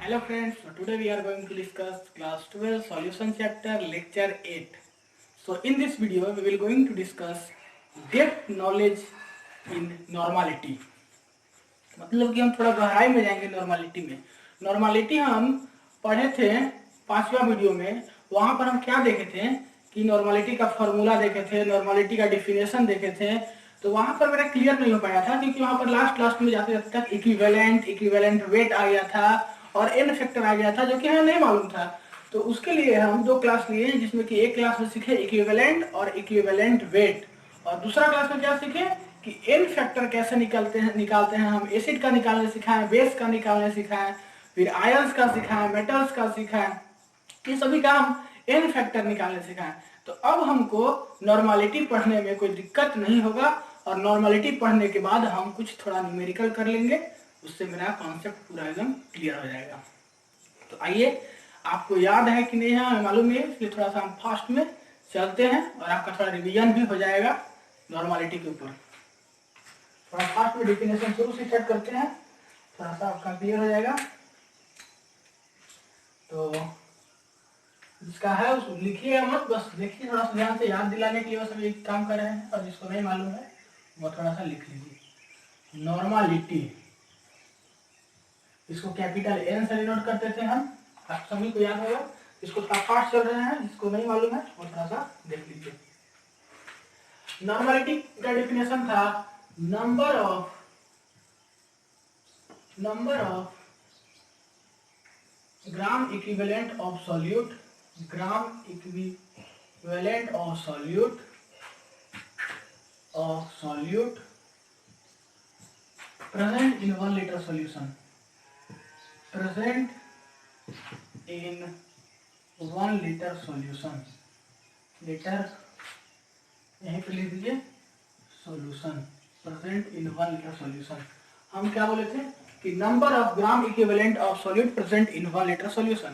Hello friends, so today we are going to discuss class 12 solution chapter lecture 8. So in this video we will going to discuss depth knowledge in normality. मतलब कि हम थोड़ा गहराई में जाएंगे normality में। Normality हम पढ़े थे 5वां वीडियो में। वहां पर हम क्या देखे थे कि नॉर्मालिटी का फॉर्मूला देखे थे, नॉर्मालिटी का डिफिनेशन देखे थे। तो वहां पर मेरा क्लियर नहीं हो पाया था क्योंकि वहां पर लास्ट में जाते जाते तक इक्विवेलेंट वेट आ गया था और एन फैक्टर आ गया था जो कि हमें नहीं मालूम था। तो उसके लिए हम 2 क्लास लिए हैं, जिसमें कि एक क्लास में सीखे इक्विवेलेंट और इक्विवेलेंट वेट, और दूसरा क्लास में क्या सीखे कि एन फैक्टर कैसे निकालते हैं हम। एसिड का निकालने सिखाएं, बेस का निकालने सिखाएं, फिर आयंस का सिखाएं, मेटल्स का सिखाएं, ये सभी का हम एन फैक्टर निकालने सिखाएं। तो अब हमको नॉर्मालिटी पढ़ने में कोई दिक्कत नहीं होगा और नॉर्मालिटी पढ़ने के बाद हम कुछ थोड़ा न्यूमेरिकल कर लेंगे, उससे मेरा कॉन्सेप्ट पूरा एकदम क्लियर हो जाएगा। तो आइए, आपको याद है कि नहीं है हमें मालूम है, इसलिए थोड़ा सा हम फास्ट में चलते हैं और आपका थोड़ा रिवीजन भी हो जाएगा नॉर्मालिटी के ऊपर। थोड़ा फास्ट में डेफिनेशन शुरू से स्टार्ट करते हैं, थोड़ा सा आपका क्लियर हो जाएगा। तो जिसका है उस लिखिएगा मत, बस देखिए, थोड़ा सा ध्यान से याद दिलाने के लिए वो सभी काम कर रहे हैं, और जिसको नहीं मालूम है वो थोड़ा सा लिख लीजिए। नॉर्मालिटी, इसको कैपिटल एन से डिनोट करते थे हम, आप सभी को याद होगा। इसको थोड़ा फास्ट चल रहे हैं, जिसको नहीं मालूम है वो थोड़ा सा देख लीजिए। नॉर्मालिटी का डेफिनेशन था number of gram equivalent of solute, gram equivalent of solute present in 1 liter solution, present in 1 liter solution, litre यहीं पे लिख दीजिए, solution present in 1 liter solution। हम क्या बोले थे कि number of gram equivalent of solute present in 1 liter solution।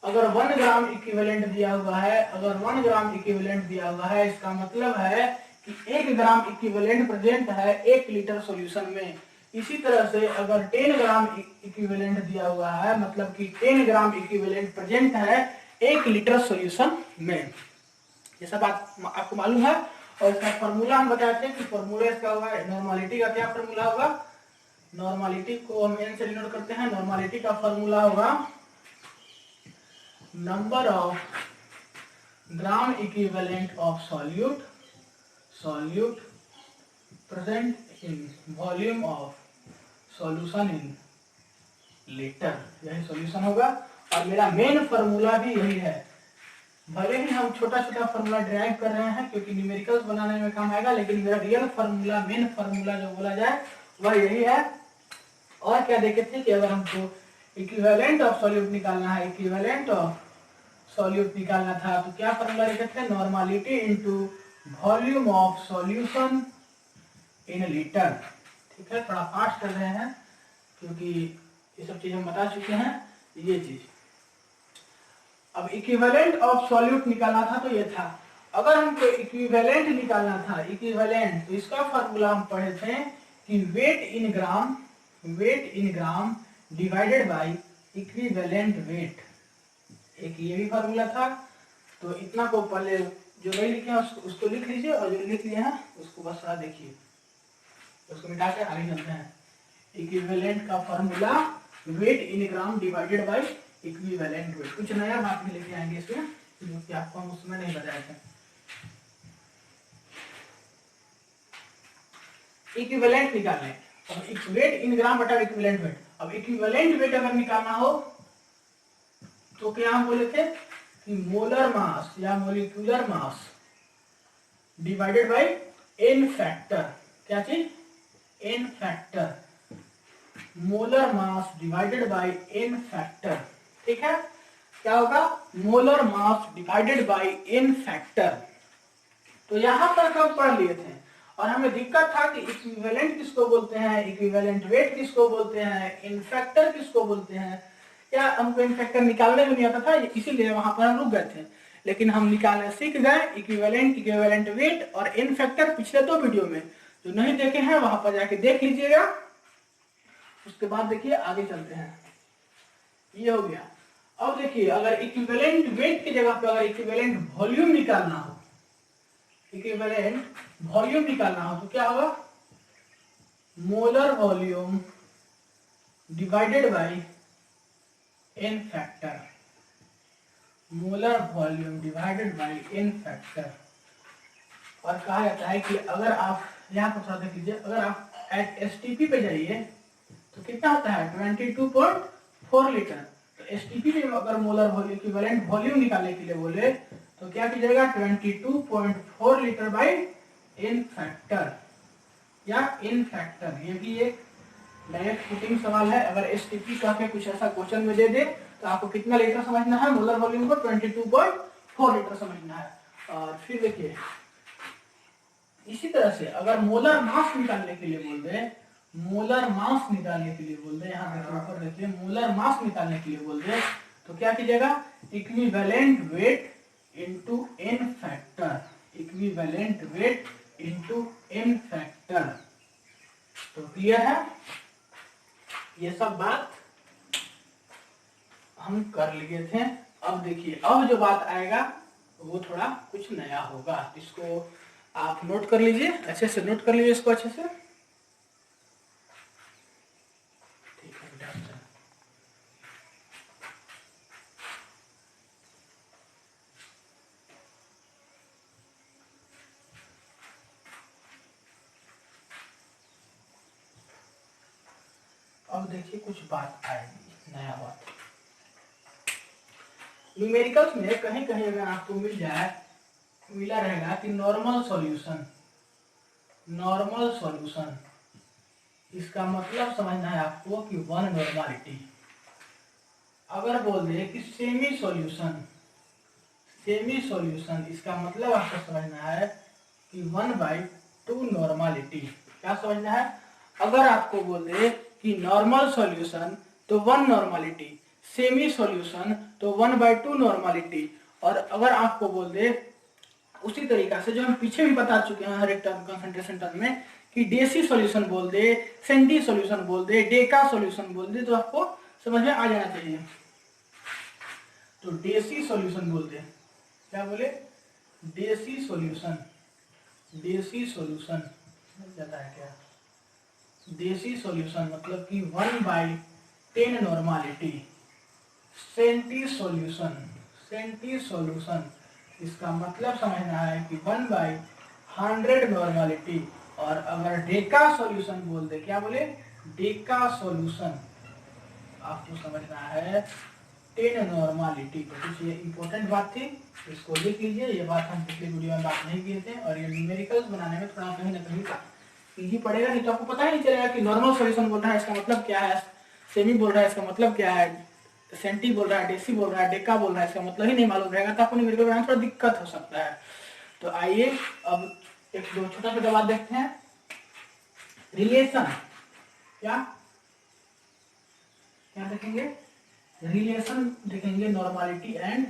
अगर 1 ग्राम इक्विवेलेंट दिया हुआ है, अगर 1 ग्राम इक्विवेलेंट दिया हुआ है, इसका मतलब है कि 1 ग्राम इक्विवेलेंट प्रेजेंट है 1 लीटर सॉल्यूशन में। इसी तरह से अगर 10 ग्राम इक्विवेलेंट दिया हुआ है, मतलब कि 10 ग्राम इक्विवेलेंट प्रेजेंट है 1 लीटर सॉल्यूशन में। ये सब आपको मालूम है। और इसका फॉर्मूला हम बताए थे कि फॉर्मूला इसका होगा, नॉर्मालिटी का क्या फॉर्मूला होगा। नॉर्मालिटी को हम एन से डिनोट करते हैं। नॉर्मालिटी का फॉर्मूला होगा number of gram equivalent of solute present in volume of solution in litre, यही सॉल्यूशन होगा। और मेरा मेन फॉर्मूला भी यही है। भले ही हम छोटा छोटा फॉर्मूला ड्राइव कर रहे हैं क्योंकि न्यूमेरिकल्स बनाने में काम आएगा, लेकिन मेरा रियल फॉर्मूला, मेन फॉर्मूला जो बोला जाए वह यही है। और क्या देखे थे कि अगर हमको इक्विवेलेंट ऑफ सॉल्यूट निकालना है, इक्विवेलेंट ऑफ सॉल्यूट निकालना था, तो क्या फॉर्मूला लिखे थे, normality into volume of solution in litre. ठीक है, थोड़ा फास्ट कर रहे हैं क्योंकि ये सब चीज हम बता चुके हैं। ये चीज अब इक्विवेलेंट ऑफ सॉल्यूट निकालना था तो ये था। अगर हमको इक्विवेलेंट निकालना था, इक्विवेलेंट, तो इसका फॉर्मूला हम पढ़े थे कि weight in gram divided by equivalent weight. एक ये भी फॉर्मूला था। तो इतना को पहले जो नहीं लिखे हैं उसको लिख लीजिए, और जो लिख लिए हैं उसको बस देखिए, उसको मिटा के आगे चलते हैं। इक्विवेलेंट का formula wait in gram divided by equivalent wait. कुछ नया बात भी लेके आएंगे इसमें, जो कि आपको हम उसमें नहीं बताए थे। इक्विवेलेंट निकालने, अब वेट इन ग्राम बटा इक्विवेलेंट वेट। अब इक्विवेलेंट वेट अगर निकालना हो तो क्या हम बोले थे कि मोलर मास या molecular mass divided by N factor. क्या चीज, N factor, molar mass divided by N factor. ठीक है, क्या होगा, molar mass divided by N factor. तो यहां तक हम पढ़ लिए थे और हमें दिक्कत था कि इक्विवेलेंट किसको बोलते हैं, इक्विवेलेंट वेट किसको बोलते हैं, इन फैक्टर किसको बोलते हैं। क्या हमको इन फैक्टर निकालने में नहीं आता था, इसीलिए वहां पर हम रुक गए थे। लेकिन हम निकालने सीख गए इक्विवेलेंट वेट और इन फैक्टर पिछले 2 वीडियो में। जो नहीं देखे हैं वहां पर जाके देख लीजिएगा। उसके बाद देखिए आगे चलते हैं। ये हो गया। अब देखिए अगर इक्विवेलेंट वेट की जगह पे अगर इक्विवेलेंट वॉल्यूम निकालना हो, इक्विवेलेंट वॉल्यूम निकालना हो तो क्या होगा, molar volume divided by N factor, molar volume divided by N factor. और कहा जाता है कि अगर आप यहाँ पर थोड़ा देख लीजिए, अगर आप एट एसटीपी पे जाइए तो कितना होता है 22.4 लीटर। तो एसटीपी में अगर मोलर वॉल्यूम इक्विवेलेंट वॉल्यूम निकालने के लिए बोले तो क्या कीजिएगा 22.4 लीटर बाय एन फैक्टर या इन फैक्टर। ये भी एक डायरेक्ट पुटिंग सवाल है। अगर एसटीपी का के कुछ ऐसा क्वेश्चन में दे दे तो आपको कितना लीटर समझना है, मोलर वॉल्यूम को 22.4 लीटर समझना है। और फिर देखिए इसी तरह से अगर मोलर मास निकालने के लिए बोल दे, मोलर मास निकालने के लिए बोल दे, यहाँ देखिए ऊपर देखिए मोलर मास निकालने के लिए बोल दे तो क्या कीजिएगा equivalent weight into N factor, equivalent weight into N factor. तो क्लियर है, ये सब बात हम कर लिए थे। अब देखिए अब जो बात आएगा वो थोड़ा कुछ नया होगा, इसको आप नोट कर लीजिए, अच्छे से नोट कर लीजिए इसको अच्छे से। ठीक है, अब देखिए कुछ बात आएगी, नया बात। न्यूमेरिकल्स में कहीं कहीं अगर आपको मिल जाए, मिला रहेगा कि नॉर्मल सॉल्यूशन, नॉर्मल सॉल्यूशन, इसका मतलब समझना है आपको कि वन नॉर्मालिटी। अगर बोल दे कि सेमी सॉल्यूशन, सेमी सॉल्यूशन, इसका मतलब आपको समझना है कि 1/2 नॉर्मालिटी। क्या समझना है, अगर आपको बोल दे कि नॉर्मल सॉल्यूशन तो 1 नॉर्मालिटी, सेमी सॉल्यूशन तो 1/2 नॉर्मालिटी। और अगर आपको बोल दे उसी तरीका से जो हम पीछे भी बता चुके हैं हर एक टर्म कंसंट्रेशन टर्म में कि डेसी सॉल्यूशन बोल दे, सेंटी सॉल्यूशन बोल दे, डेका सॉल्यूशन बोल दे, तो आपको समझ में आ जाना चाहिए। तो डेसी सॉल्यूशन बोल दे, क्या बोले देसी सॉल्यूशन, देसी सॉल्यूशन जाता है क्या, देसी सॉल्यूशन मतलब कि 1/10 normality. Centi solution, centi solution, इसका मतलब समझना है कि 1/100 नॉर्मालिटी। और अगर डेका सॉल्यूशन बोल दे, क्या बोले डेका सॉल्यूशन, आपको समझना है 10 नॉर्मालिटी। तो कुछ ये इंपॉर्टेंट बात थी, इसको लिख लीजिए। ये बात हम पिछले वीडियो में बात नहीं किए थे, और ये न्यूमेरिकल्स बनाने में थोड़ा कहीं ना कहीं इजी पड़ेगा, नहीं तो आपको पता ही नहीं चलेगा कि नॉर्मल सॉल्यूशन बोल रहा है इसका मतलब क्या है, सेमी बोल रहा है इसका मतलब क्या है, सेंटी बोल रहा है, डेसी बोल रहा है, डेका बोल रहा है, इसका मतलब ही नहीं मालूम रहेगा, तो आपको न्यूमेरिकल बनाने में थोड़ा दिक्कत हो सकता है। तो आइए अब एक दो छोटा छोटा बात देखते हैं। रिलेशन, क्या क्या देखेंगे, रिलेशन देखेंगे नॉर्मालिटी एंड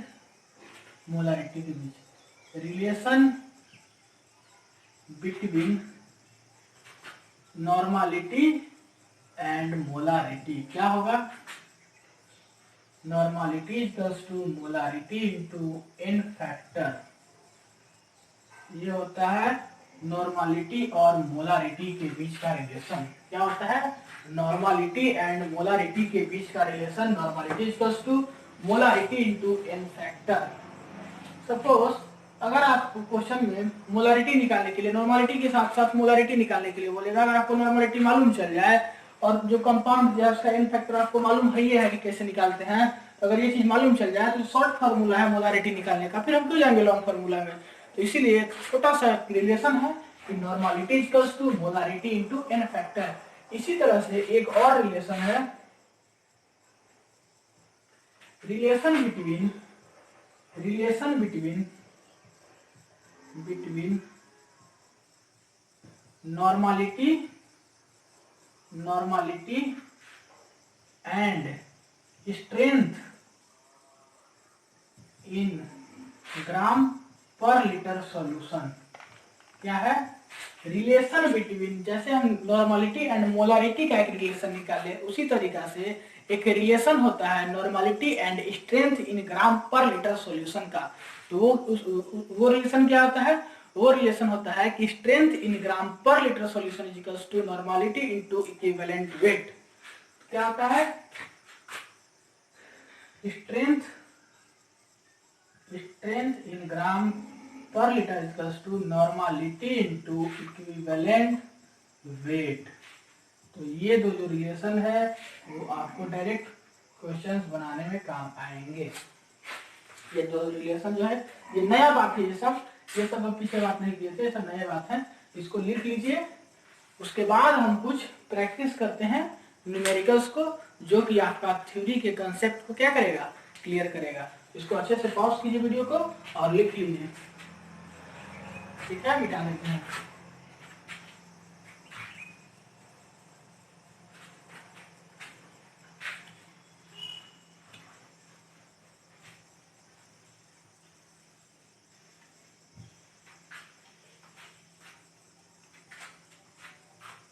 मोलारिटी के बीच, relation between normality and molarity. क्या होगा, normality equals to molarity into N factor. ये होता है नॉर्मालिटी और मोलारिटी के बीच का रिलेशन। क्या होता है, नॉर्मालिटी एंड मोलारिटी के बीच का relation, normality equals to molarity into N factor. Suppose अगर आपको क्वेश्चन में मोलारिटी निकालने के लिए नॉर्मालिटी के साथ साथ मोलारिटी निकालने के लिए बोलेगा, अगर आपको नॉर्मालिटी मालूम चल जाए और जो कंपाउंड है उसका एन फैक्टर आपको मालूम है कि कैसे निकालते हैं, तो अगर ये चीज मालूम चल जाए तो शॉर्ट फार्मूला है मोलारिटी निकालने का, फिर हम क्यों जाएंगे लॉन्ग फार्मूला में। तो इसीलिए छोटा सा रिलेशन है कि normality equals to molarity into N factor. इसी तरह से एक और रिलेशन है, relation between normality and strength in gram per litre solution. क्या है, रिलेशन बिटवीन, जैसे हम नॉर्मलिटी एंड मोलारिटी का एक रिलेशन निकाले, उसी तरीका से एक रिलेशन होता है normality and strength in gram per litre solution का। तो वो रिलेशन क्या होता है? वो रिलेशन होता है कि strength in gram per litre solution is equals to normality into equivalent weight. क्या होता है? Strength in gram per litre is equals to normality into equivalent weight. तो ये दो जो रिलेशन है वो आपको डायरेक्ट क्वेश्चंस बनाने में काम आएंगे। ये दो रिलेशन जो है, ये नया बात है, ये सब अब पीछे बात नहीं किए थे, ये सब नया बात है। इसको लिख लीजिए। उसके बाद हम कुछ प्रैक्टिस करते हैं न्यूमेरिकल्स को, जो कि आपका थ्योरी के कंसेप्ट को क्या करेगा? क्लियर करेगा। इसको अच्छे से पॉज कीजिए वीडियो को और लिख लीजिए। ठीक है, मिटा देते हैं।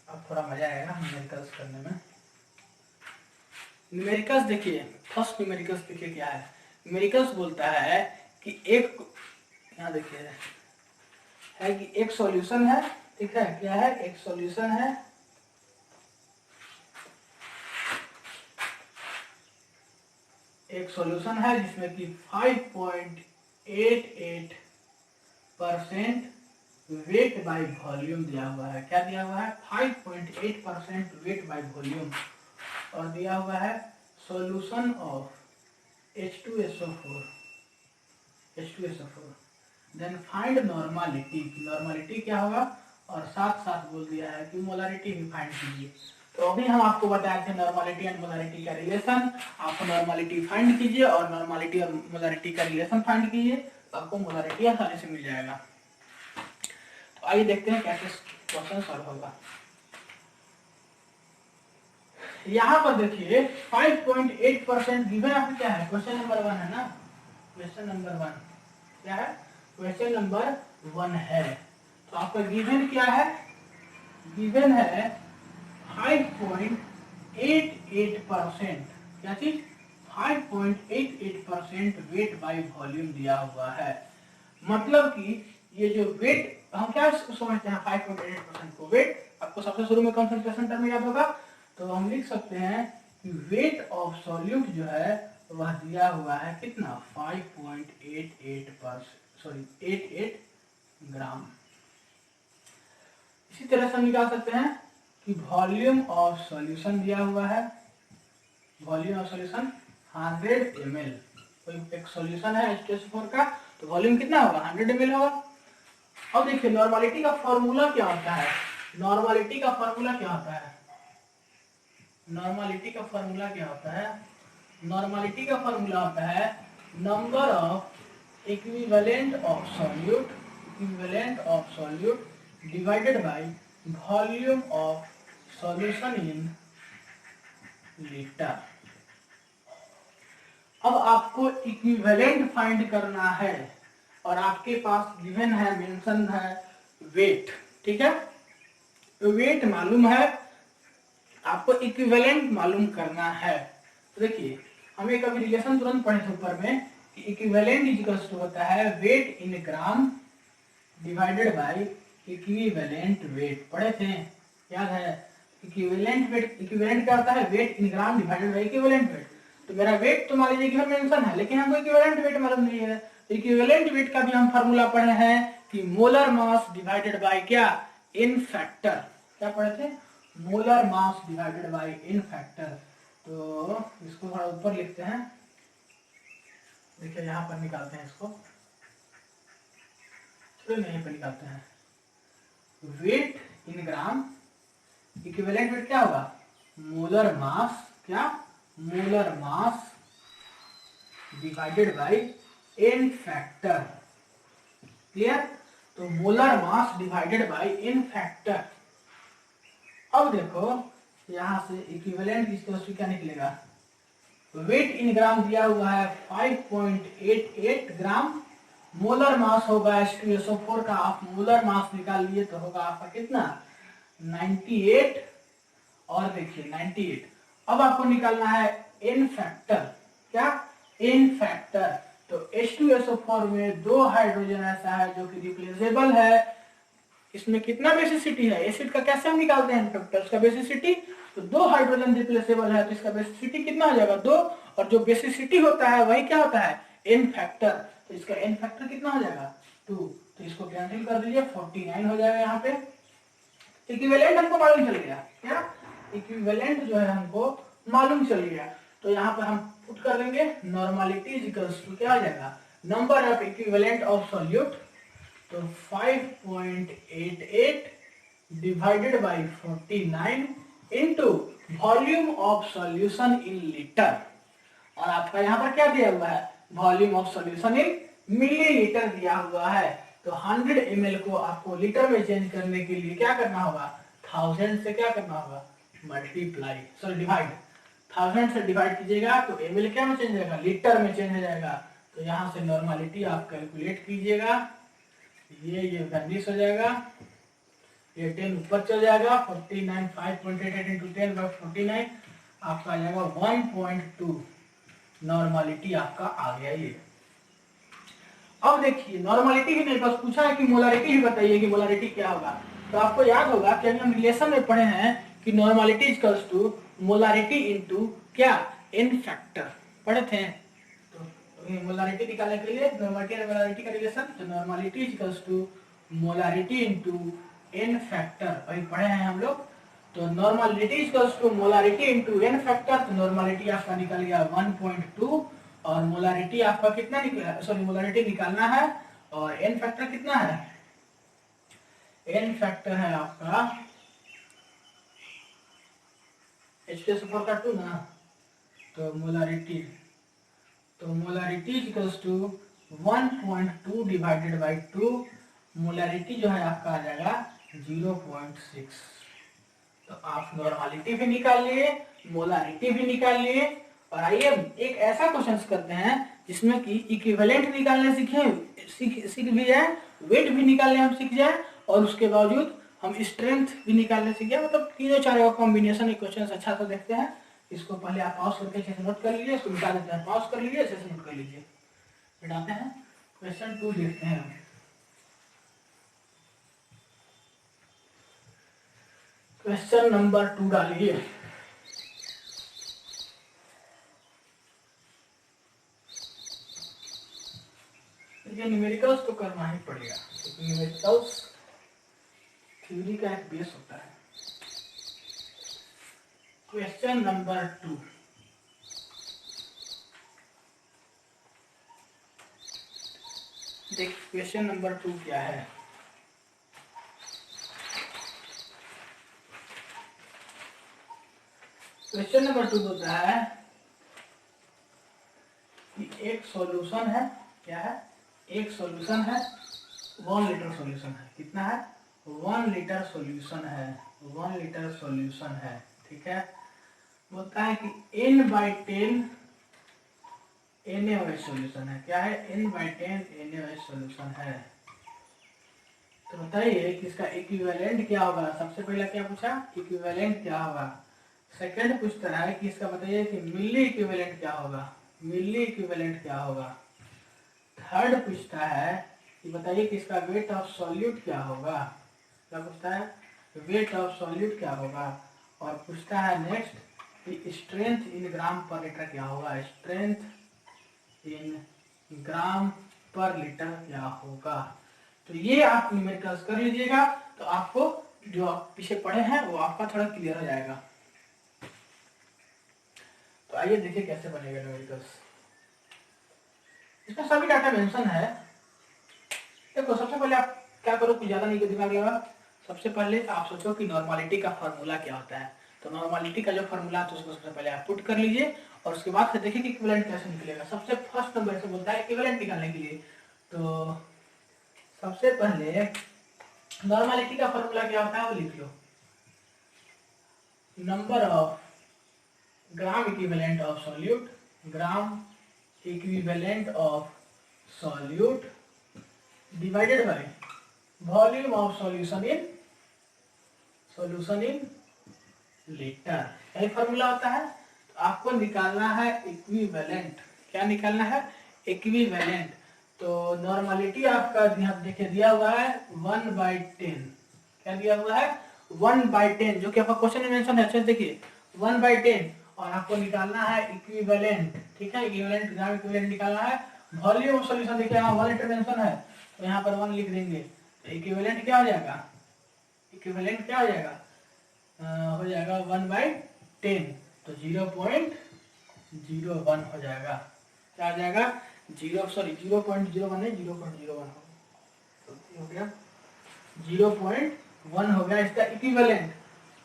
अब थोड़ा मजा आएगा न्यूमेरिकल्स करने में। न्यूमेरिकल्स देखिए, फर्स्ट न्यूमेरिकल्स देखिए क्या है। न्यूमेरिकल्स बोलता है कि एक, यहाँ देखिए है कि एक सॉल्यूशन है, ठीक है, क्या है? एक सॉल्यूशन है, एक सॉल्यूशन है जिसमें कि 5.88% वेट बाय वॉल्यूम दिया हुआ है। क्या दिया हुआ है? 5.8% वेट बाय वॉल्यूम। और दिया हुआ है solution of H2SO4। Then find normality. Normality क्या होगा? और साथ साथ बोल दिया है कि मोलारिटी भी फाइंड कीजिए। तो अभी हम आपको बताए थे नॉर्मलिटी एंड मोलारिटी का रिलेशन। आप नॉर्मलिटी फाइंड कीजिए और नॉर्मलिटी और मोलारिटी का रिलेशन फाइंड कीजिए, तो आपको मोलारिटी आसानी से मिल जाएगा। तो आइए देखते हैं कैसे क्वेश्चन सॉल्व होगा। यहाँ पर देखिए 5.8% गिवन आपको क्या है? क्वेश्चन नंबर 1 है ना? क्वेश्चन नंबर 1 क्या है? क्वेश्चन नंबर 1 है। तो आपका गिवन क्या है? गिवन है 5.88%। क्या चीज? 5.88% वेट बाय वॉल्यूम दिया हुआ है। मतलब कि ये जो वेट, हम क्या समझते हैं 5.88% को? वेट आपको सबसे शुरू में कंसंट्रेशन टर्म याद होगा, तो हम लिख सकते हैं कि वेट ऑफ सॉल्यूट जो है वह दिया हुआ है कितना? 88 ग्राम। इसी तरह से हम निकाल सकते हैं कि वॉल्यूम ऑफ सॉल्यूशन दिया हुआ है, वॉल्यूम ऑफ सॉल्यूशन 100 ml। कोई एक सॉल्यूशन है H2SO4 का, तो वॉल्यूम कितना होगा? 100 ml होगा। अब देखिए नॉर्मलिटी का फॉर्मूला क्या होता है? नॉर्मलिटी का फॉर्मूला क्या होता है? नॉर्मलिटी का फॉर्मूला क्या होता है? नॉर्मलिटी का फॉर्मूला होता है number of equivalent of solute divided by volume of solution in litre. अब आपको इक्विवेलेंट फाइंड करना है और आपके पास गिवन है, मेंशन है वेट। ठीक है, वेट मालूम है, आपको इक्विवेलेंट मालूम करना है। तो देखिए हम एक अभी रिलेशन तुरंत पढ़े थे ऊपर में कि इक्विवेलेंट इक्वल्स टू होता है weight in gram divided by equivalent weight. पढ़े थे, याद है? इक्विवेलेंट वेट, इक्विवेलेंट क्या होता है? Weight in gram divided by equivalent weight. तो मेरा वेट तो मान लीजिए गिवन मेंशन है, लेकिन हमको इक्विवेलेंट वेट मालूम नहीं है। इक्विवेलेंट वेट का भी हम फार्मूला पढ़े हैं कि मोलर मास डिवाइडेड बाय क्या? इन फैक्टर। क्या पढ़े थे? मोलर मास डिवाइडेड बाय इन फैक्टर। तो इसको थोड़ा ऊपर लिखते हैं, देखिए यहाँ पर निकालते हैं इसको, चलो यहीं पर निकालते हैं। Weight in gram, equivalent weight क्या होगा? मोलर मास, क्या? Molar mass divided by n factor. Clear? तो molar mass divided by n factor. अब देखो यहां से इक्विवेलेंट इसकी वैल्यू क्या निकलेगा? वेट इन ग्राम दिया हुआ है 5.88 ग्राम मोलर मास होगा H2SO4 का, आप मोलर मास निकाल लिए तो होगा आपका कितना 98। और देखिए 98। अब आपको निकालना है एन फैक्टर। क्या एन फैक्टर? तो H2SO4 में दो हाइड्रोजन ऐसा है जो कि रिप्लेसेबल है। इसमें कितना बेसिसिटी है? एसिड का कैसे हम निकालते हैं फैक्टर, उसका बेसिसिटी। तो दो हाइड्रोजन रिप्लेसेबल है तो इसका बेसिसिटी कितना हो जाएगा 2। और जो बेसिसिटी होता है वही क्या होता है एन फैक्टर। तो इसका एन फैक्टर कितना हो जाएगा 2। तो इसको कैंसिल कर दीजिए 49 हो जाएगा। यहाँ पे इक्विवेलेंट हमको मालूम चल गया। क्या इक्विवेलेंट जो है हमको मालूम चल गया। तो यहाँ पे हम पुट कर देंगे नॉर्मलिटी इज इक्वल्स टू क्या आ जाएगा number of equivalent of solute. तो 5.88 divided by 49 into volume of solution in litre. और आपका यहाँ पर क्या दिया हुआ है volume of solution in millilitre दिया हुआ है। तो 100 ml को आपको लीटर में चेंज करने के लिए क्या करना होगा 1000 से क्या करना होगा मल्टीप्लाई सॉरी डिवाइड। 1000 से डिवाइड कीजिएगा तो ml क्या में चेंज हो जाएगा लीटर में चेंज हो जाएगा। तो यहाँ से नॉर्मलिटी आप कैलकुलेट कीजिएगा। ये वैनिश हो जाएगा, ये 10 ऊपर चल जाएगा 49 5.88 into 10 by 49 आपका आ जाएगा 1.2 नॉर्मलिटी आपका आ गया ये। अब देखिए नॉर्मलिटी ही नहीं बस पूछा है कि मोलारिटी ही बताइए कि मोलारिटी क्या होगा। तो आपको याद होगा कि अभी हम रिलेशन में पढ़े हैं कि normality equals to molarity into क्या एन फैक्टर पढ़े थे। तो मोलारिटी निकालने के लिए नॉर्मलिटी और मोलारिटी का रिलेशन, तो normality equals to molarity into N factor वही पढ़े हैं हम लोग। तो normality equals to molarity into N factor. तो नॉर्मलिटी आपका निकल गया 1.2 और मोलारिटी आपका कितना निकला सॉरी मोलारिटी निकालना है और एन फैक्टर कितना है एन फैक्टर है आपका H2SO4 का 2 ना। तो molarity equals to 1.2 divided by 2। Molarity जो है आपका आ जाएगा 0.6। तो आप नॉर्मलिटी भी निकाल लिए मोलारिटी भी निकाल लिए। और आइए एक ऐसा क्वेश्चन करते हैं जिसमें कि इक्विवेलेंट निकालने सीख भी जाए, वेट भी निकालने हम सीख जाए और उसके बावजूद हम स्ट्रेंथ भी निकालने सीख जाए। मतलब तीनों चारों का कॉम्बिनेशन एक क्वेश्चन अच्छा से देखते हैं। इसको पहले आप पॉज करके अच्छे से नोट कर लीजिए, इसको मिटा देते हैं, पॉज कर लीजिए अच्छे से नोट कर लीजिए। मिटाते हैं क्वेश्चन 2 देखते हैं। क्वेश्चन नंबर 2 डालिए। देखिए न्यूमेरिकल्स तो करना ही पड़ेगा क्योंकि न्यूमेरिकल्स थ्योरी का एक बेस होता है। क्वेश्चन नंबर 2 देख क्वेश्चन नंबर 2 क्या है। क्वेश्चन नंबर 2 होता है कि एक सॉल्यूशन है। क्या है एक सॉल्यूशन है 1 लीटर सॉल्यूशन है। कितना है 1 लीटर सॉल्यूशन है 1 लीटर सॉल्यूशन है। ठीक है बोलता है कि n/10 NaOH सॉल्यूशन है। क्या है n/10 NaOH सॉल्यूशन है। तो बताइए कि इसका इक्विवेलेंट क्या होगा। सबसे पहला क्या पूछा इक्विवेलेंट क्या होगा। सेकंड पूछता है कि इसका बताइए कि मिली इक्विवेलेंट क्या होगा, मिली इक्विवेलेंट क्या होगा। थर्ड पूछता है कि बताइए कि इसका वेट ऑफ सॉल्यूट क्या होगा। क्या पूछता है वेट ऑफ सॉल्यूट क्या होगा। और पूछता है नेक्स्ट कि strength in gram per litre क्या होगा, strength in gram per litre क्या होगा। तो ये आप न्यूमेरिकल्स कर लीजिएगा तो आपको जो आप पीछे पढ़े हैं वो आपका थोड़ा क्लियर हो जाएगा। तो आइए देखिए कैसे बनेगा न्यूमेरिकल्स। इसमें सभी डाटा मेंशन है। देखो सबसे पहले आप क्या करो कुछ ज्यादा नहीं दिमाग लगा। सबसे पहले आप सोचो कि नॉर्मलिटी का फार्मूला क्या होता है। तो नॉर्मलिटी का जो फार्मूला है तो उसको सबसे पहले आप पुट कर लीजिए और उसके बाद से देखिए कि इक्विवेलेंट कैसे निकलेगा। सबसे फर्स्ट नंबर से बोलता है इक्विवेलेंट निकालने के लिए। तो सबसे पहले नॉर्मलिटी का फार्मूला क्या होता है वो लिख लो। Number of gram equivalent of solute, gram equivalent of solute divided by volume of solution in litre, यही फॉर्मूला होता है। तो आपको निकालना है इक्विवेलेंट। क्या निकालना है? इक्विवेलेंट। तो नॉर्मलिटी आपका यहाँ देखिए दिया हुआ है 1/10। क्या दिया हुआ है? 1/10, जो कि आपका क्वेश्चन में मेंशन है। अच्छे से देखिए 1/10, और आपको निकालना है इक्विवेलेंट। ठीक है, इक्विवेलेंट ग्राम इक्विवेलेंट निकालना है। वॉल्यूम ऑफ सॉल्यूशन देखिए यहाँ 1 लीटर मेंशन है, तो यहाँ पर 1 लिख देंगे। तो इक्विवेलेंट क्या हो जाएगा? इक्विवेलेंट क्या हो जाएगा? हो जाएगा 1/10, तो 0.01 हो जाएगा। क्या आ जाएगा? 0.01 है, 0.01 हो गया, 0.1 हो गया इसका इक्विवेलेंट।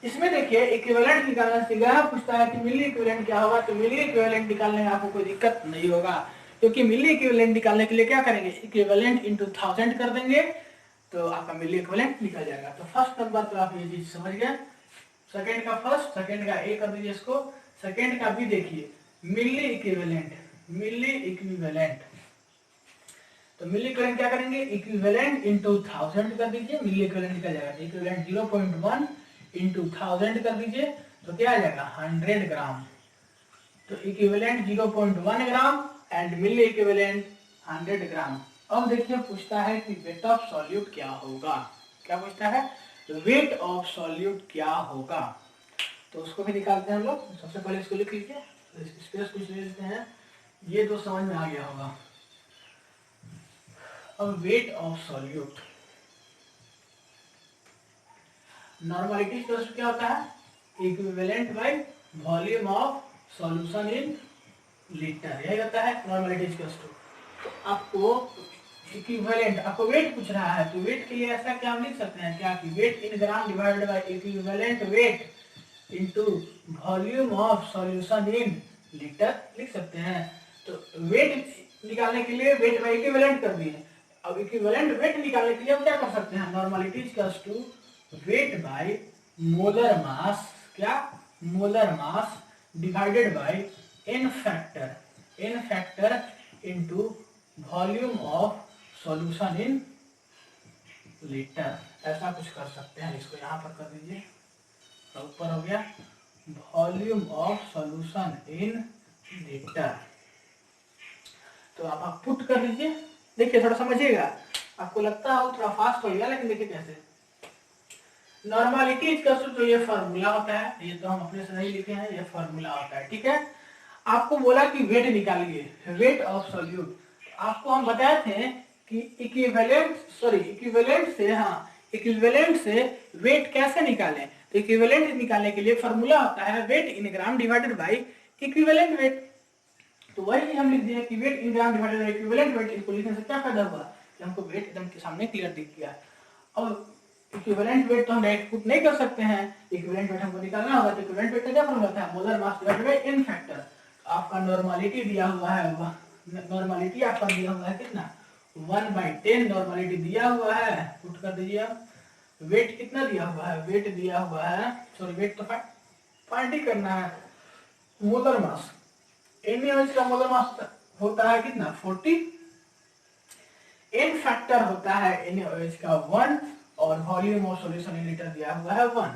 इसमें देखिए इक्विवेलेंट निकालना सीखा, पूछता है कि मिली इक्विवेलेंट क्या होगा। तो मिली इक्विवेलेंट निकालने में आपको कोई दिक्कत नहीं होगा, क्योंकि मिली इक्विवेलेंट निकालने के लिए क्या करेंगे? इक्विवेलेंट इंटू 1000 कर देंगे, तो आपका मिली इक्विवेलेंट निकल जाएगा। तो फर्स्ट नंबर तो आप ये चीज समझ गए। सेकंड का फर्स्ट, सेकंड का ए कर दीजिए इसको, सेकंड का बी देखिए मिली इक्विवेलेंट। तो मिली इक्विवेलेंट क्या करेंगे? इक्विवेलेंट इंटू 1000 कर दीजिए, मिली इक्विवेलेंट निकल जाएगा। इक्विवेलेंट 0.1 इंटू 1000 कर दीजिए, तो क्या आ जाएगा? 100 ग्राम। तो equivalent 0.1 gram and milli equivalent 100 gram. अब देखिए पूछता है कि वेट ऑफ सॉल्यूट क्या होगा। क्या पूछता है? वेट ऑफ सॉल्यूट क्या होगा। तो उसको भी निकालते हैं हम लोग। सबसे पहले इसको लिख लीजिए, स्पेस कुछ ले लेते हैं, ये तो समझ में आ गया होगा। अब weight of solute, normality test क्या होता है? Equivalent by volume of solution in litre, यही होता है नॉर्मलिटी टेस्ट। तो आपको इक्विवेलेंट, आपको वेट पूछ रहा है, तो वेट के लिए ऐसा क्या हम लिख सकते हैं क्या कि weight in gram divided by equivalent weight into volume of solution in litre लिख सकते हैं। तो वेट निकालने के लिए वेट बाय इक्विवेलेंट कर दिए। अब इक्विवेलेंट वेट निकालने के लिए हम क्या कर सकते हैं? Normality equals to weight by molar mass, क्या? Molar mass divided by n factor into volume of solution in litre, ऐसा कुछ कर सकते हैं। इसको यहाँ पर कर दीजिए, तो ऊपर हो गया volume of solution in litre. तो आप पुट कर दीजिए। देखिए थोड़ा समझिएगा, आपको लगता है थोड़ा फास्ट हो गया, लेकिन देखिए कैसे। नॉर्मलिटी इक्वल्स टू, तो ये फॉर्मूला होता है, ये तो हम अपने से नहीं लिखे हैं, ये फॉर्मूला होता है। ठीक है, आपको बोला कि वेट निकालिए, वेट ऑफ सॉल्यूट। आपको हम बताए थे कि इक्विवेलेंट से, हाँ, इक्विवेलेंट से वेट कैसे निकालें। तो इक्विवेलेंट निकालने के लिए फॉर्मूला होता है weight in gram divided by equivalent weight. तो वही हम लिख दिए कि weight in gram divided by equivalent weight. इसको लिखने से क्या फायदा हुआ कि हमको वेट एकदम के सामने क्लियर दिख गया। अब इक्विवेलेंट वेट तो हम डायरेक्ट पुट नहीं कर सकते हैं, इक्विवेलेंट वेट हमको निकालना होगा। तो इक्विवेलेंट वेट का क्या फॉर्मूला होता है? Molar mass divided by n factor. आपका नॉर्मलिटी दिया हुआ है, नॉर्मलिटी आपका दिया हुआ है कितना? 1/10 नॉर्मलिटी दिया हुआ है, पुट कर दीजिए। अब वेट कितना दिया हुआ है? वेट दिया हुआ है, सॉरी वेट तो फाइंड ही करना है। मोलर मास, NaOH का मोलर मास होता है कितना? 40। n फैक्टर होता है NaOH का 1, और volume of solution in litre दिया हुआ है 1।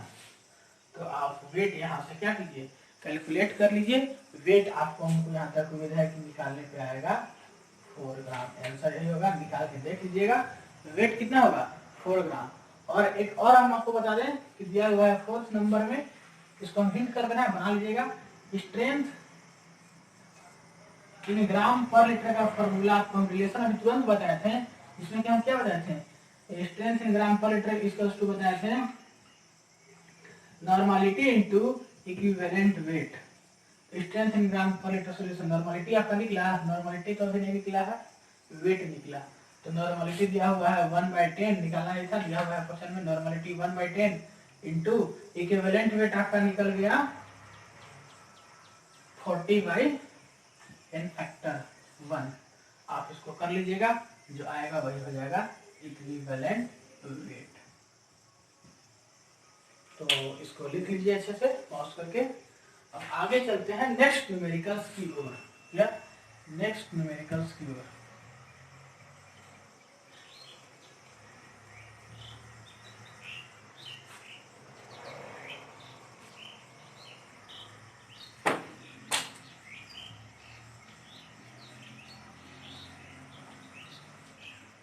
तो आप वेट यहाँ से क्या कीजिए? कैलकुलेट कर लीजिए। वेट आपको हमको यहाँ तक उम्मीद है कि निकालने पे आएगा 4 ग्राम। आंसर यही होगा, निकाल के देख लीजिएगा। वेट कितना होगा? 4 ग्राम। और एक और हम आपको बता दें कि दिया हुआ है 4th नंबर में, इसको हम हिंट कर देना है, बना लीजिएगा। Strength in gram per litre का फॉर्मूला आपको हम रिलेशन अभी तुरंत बताए थे। इसमें क्या हम क्या बताए थे? Strength in gram per litre equals to बताए थे normality into equivalent weight. Strength in gram per litre solution, normality आपका निकला, नॉर्मलिटी तो अभी नहीं निकला है, वेट निकला। तो नॉर्मलिटी दिया हुआ है 1/10, निकालना ऐसा दिया हुआ है क्वेश्चन में। नॉर्मलिटी 1/10 इनटू इक्विवेलेंट वेट आपका निकल गया 40/n फैक्टर 1। आप इसको कर लीजिएगा, जो आएगा वही हो जाएगा इक्विवेलेंट वेट। तो इसको लिख लीजिए अच्छे से पॉज करके। अब आगे चलते हैं नेक्स्ट न्यूमेरिकल्स की ओर, या नेक्स्ट न्यूमेरिकल्स की ओर।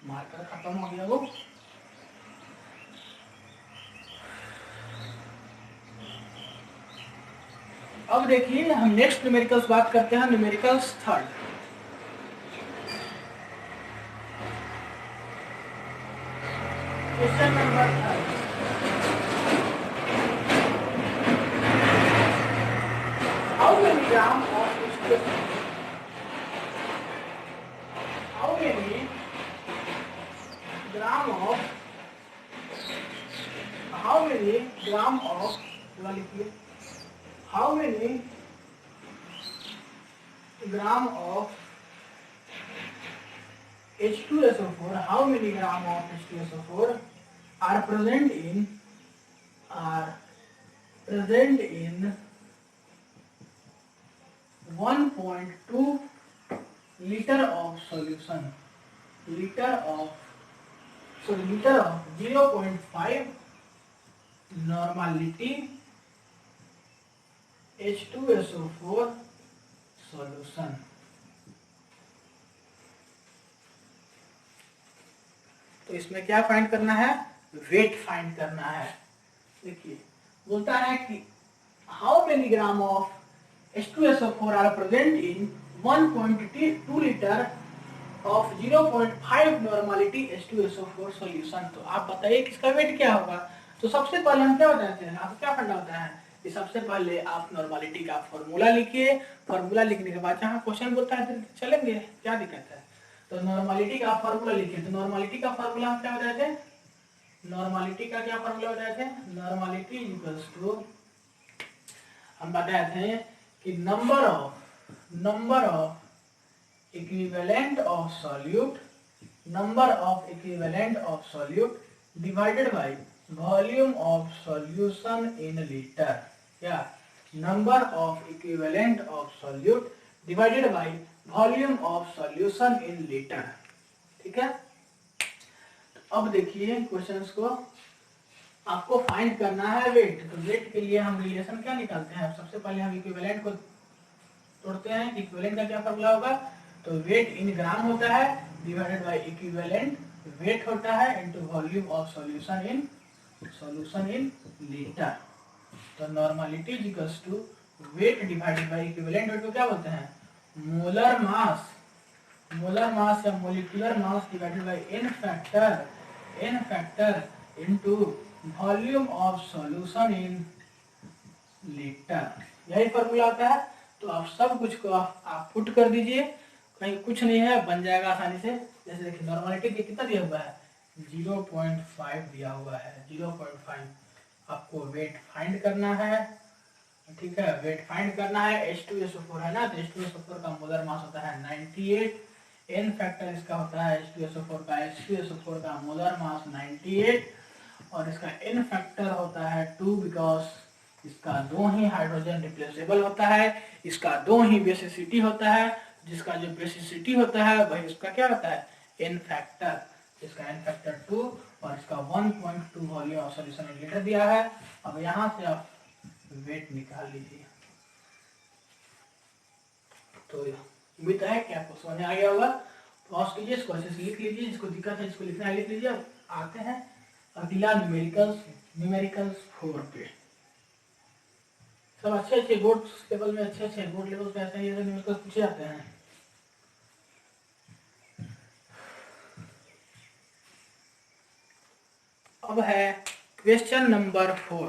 मार्कर खत्म हो गया वो। अब देखिए हम नेक्स्ट न्यूमेरिकल्स बात करते हैं, numericals third. Question number third, how many gram of how many gram of how many gram of लिखिए, how many gram of H2SO4, how many gram of H2SO4 are present in 1.2 liter of solution, liter of 0.5 normality H2SO4 solution। तो इसमें क्या find करना है, weight find करना है। देखिए बोलता है कि how many gram of H2SO4 are present in 1.2 litre of 0.5 normality H2SO4 solution. तो आप बताइए किसका वेट क्या होगा। तो सबसे पहले हम क्या बताते हैं, आपको क्या फंडा होता है कि सबसे पहले आप नॉर्मलिटी का फॉर्मूला लिखिए। फॉर्मूला लिखने के बाद जहाँ क्वेश्चन बोलता है तो चलेंगे, क्या दिक्कत है। तो नॉर्मलिटी का फॉर्मूला लिखिए। तो नॉर्मलिटी का फॉर्मूला हम क्या बताए थे, नॉर्मलिटी का क्या फॉर्मूला बताए थे, नॉर्मलिटी इक्वल्स टू हम बताए थे कि number of equivalent of solute, number of equivalent of solute divided by volume of solution in litre. क्या, number of equivalent of solute divided by volume of solution in litre. ठीक है। अब देखिए questions को, आपको फाइंड करना है wait. तो वेट के लिए हम रिलेशन क्या निकालते हैं, सबसे पहले हम इक्विवेलेंट को तोड़ते हैं। इक्विवेलेंट का क्या फॉर्मूला होगा, तो वेट इन ग्राम होता है डिवाइडेड बाय इक्विवेलेंट वेट होता है into volume of solution in litre. तो normality is equals to weight divided by equivalent weight को क्या बोलते हैं, मोलर मास या molecular mass divided by n factor into volume of solution in litre. यही formula आता है। तो आप सब कुछ को आप पुट कर दीजिए, कहीं कुछ नहीं है, बन जाएगा आसानी से। जैसे देखिए नॉर्मलिटी कितना दिया हुआ है, 0.5 दिया हुआ है, 0.5। आपको वेट फाइंड करना है। ठीक है, वेट फाइंड करना है। H2SO4 है ना, तो H2SO4 का मोलर मास होता है 98। n फैक्टर इसका होता है H2SO4 का मोलर मास 98 और इसका n फैक्टर होता है 2, बिकॉज इसका 2 ही हाइड्रोजन रिप्लेसेबल होता है, इसका 2 ही बेसिसिटी होता है। जिसका जो बेसिसिटी होता है वही उसका क्या होता है, n फैक्टर। इसका n फैक्टर 2 और इसका 1.2 volume of solution in litre दिया है। अब यहाँ से आप वेट निकाल लीजिए। तो उम्मीद है कि आपको समझ में आ गया होगा। पॉज कीजिए, इसको अच्छे से लिख लीजिए, जिसको दिक्कत है जिसको लिखना है लिख लीजिए। अब आते हैं अगला न्यूमेरिकल्स 4 पे। सब अच्छे बोर्ड लेवल में, अच्छे बोर्ड लेवल पे ऐसे ही न्यूमेरिकल्स पूछे जाते हैं। अब है क्वेश्चन नंबर 4।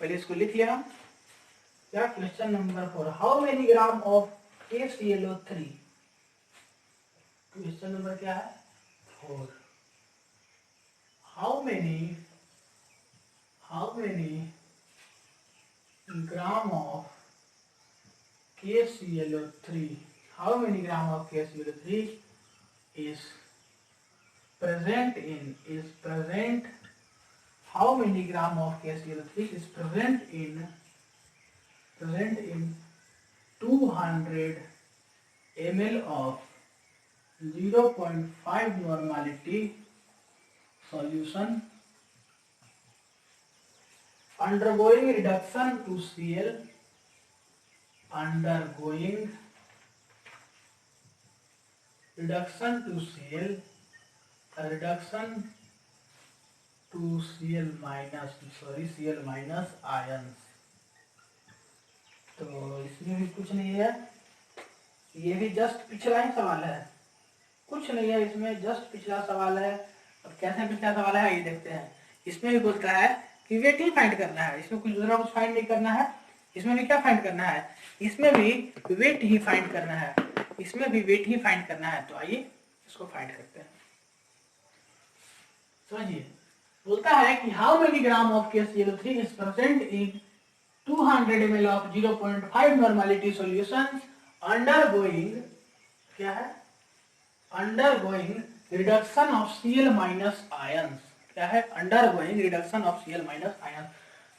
पहले इसको लिख लिया हम। क्या, question number 4, how many gram of KClO3। Question number क्या है, 4। How many gram of KClO3, how many gram of KClO3 is present, how many gram of KClO3 is present in 200 ml of 0.5 normality solution undergoing reduction to Cl, undergoing reduction to Cl minus Cl minus ions. तो इसमें भी कुछ नहीं है, ये भी just पिछला ही सवाल है, कुछ नहीं है इसमें, जस्ट पिछला सवाल है। अब कैसे पिछला सवाल है ये देखते हैं। इसमें भी बोलता है कि वेट ही फाइंड करना है, इसमें कुछ दूसरा कुछ फाइंड नहीं करना है। इसमें भी क्या फाइंड करना है, इसमें भी वेट ही फाइंड करना है, इसमें भी वेट ही फाइंड करना है। तो आइए इसको फाइंड करते हैं। समझिए, बोलता है कि how many gram of KClO3 is present in 200 ml of 0.5 normality solutions undergoing, क्या है, undergoing reduction of Cl minus ions। क्या है, undergoing reduction of Cl minus ions।